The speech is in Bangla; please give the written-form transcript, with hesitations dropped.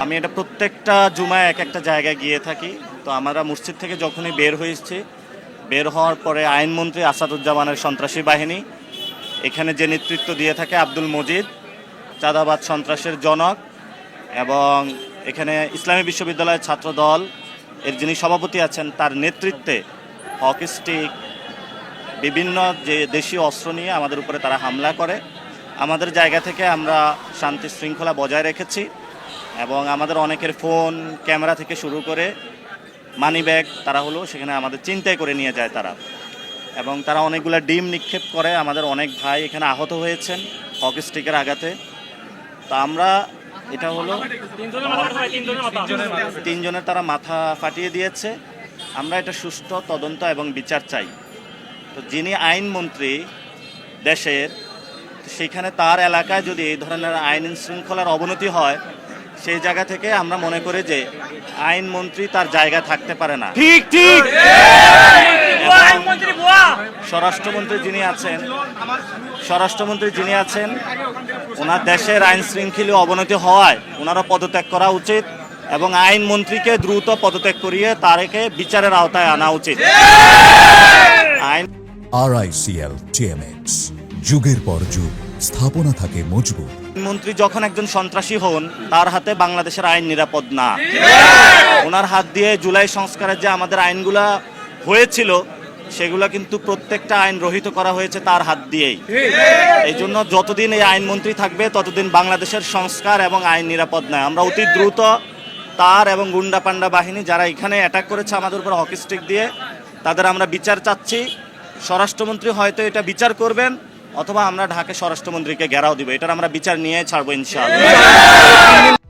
আমি এটা প্রত্যেকটা জুমায় এক একটা জায়গায় গিয়ে থাকি। তো আমরা মসজিদ থেকে যখনই বের হয়েছি, বের হওয়ার পরে আইনমন্ত্রী আসাদুজ্জামানের সন্ত্রাসী বাহিনী এখানে যে নেতৃত্ব দিয়ে থাকে আব্দুল মজিদ, চাঁদাবাদ সন্ত্রাসের জনক, এবং এখানে ইসলামী বিশ্ববিদ্যালয়ের ছাত্র দল এর যিনি সভাপতি আছেন তার নেতৃত্বে হকি স্টিক, বিভিন্ন যে দেশীয় অস্ত্র নিয়ে আমাদের উপরে তারা হামলা করে। আমাদের জায়গা থেকে আমরা শান্তি শৃঙ্খলা বজায় রেখেছি এবং আমাদের অনেকের ফোন, ক্যামেরা থেকে শুরু করে মানি ব্যাগ তারা সেখানে আমাদের ছিনতাই করে নিয়ে যায় তারা, এবং তারা অনেকগুলো ডিম নিক্ষেপ করে। আমাদের অনেক ভাই এখানে আহত হয়েছেন হকি স্টিকের আঘাতে। তো আমরা এটা তিনজনের তারা মাথা ফাটিয়ে দিয়েছে। আমরা এটা সুষ্ঠু তদন্ত এবং বিচার চাই। তো যিনি আইনমন্ত্রী দেশের, সেখানে তার এলাকায় যদি এই ধরনের আইন শৃঙ্খলার অবনতি হয়, সেই জায়গা থেকে আমরা মনে করি যে আইনমন্ত্রী তার জায়গায় থাকতে পারে না। ঠিক ঠিক। স্বরাষ্ট্রমন্ত্রী যিনি আছেন ওনার দেশের আইন শৃঙ্খলা অবনতি হওয়ায় ওনারা পদত্যাগ করা উচিত এবং আইনমন্ত্রীকে দ্রুত পদত্যাগ করিয়ে তারকে বিচারের আওতায় আনা উচিত। RICL TMX, যুগের পর যুগ স্থাপনা থাকে মজবুত। মন্ত্রী যখন একজন সন্ত্রাসী হন, তার হাতে বাংলাদেশের আইন নিরাপদ না। ওনার হাত দিয়ে জুলাই সংস্কারের যে আমাদের আইনগুলা হয়েছিল, সেগুলা কিন্তু প্রত্যেকটা আইন রহিত করা হয়েছে তার হাত দিয়েই। এই জন্য যতদিন এই আইনমন্ত্রী থাকবে ততদিন বাংলাদেশের সংস্কার এবং আইন নিরাপদ নয়। আমরা অতি দ্রুত তার এবং গুন্ডা পান্ডা বাহিনী যারা এখানে অ্যাটাক করেছে আমাদের উপর হকি স্টিক দিয়ে, তাদের আমরা বিচার চাচ্ছি। স্বরাষ্ট্রমন্ত্রী হয়তো এটা বিচার করবেন, অথবা আমরা ঢাকা স্বরাষ্ট্রমন্ত্রীকে ঘেরাও দিব। এটার আমরা বিচার নিয়ে ছাড়বো ইনশাআল্লাহ।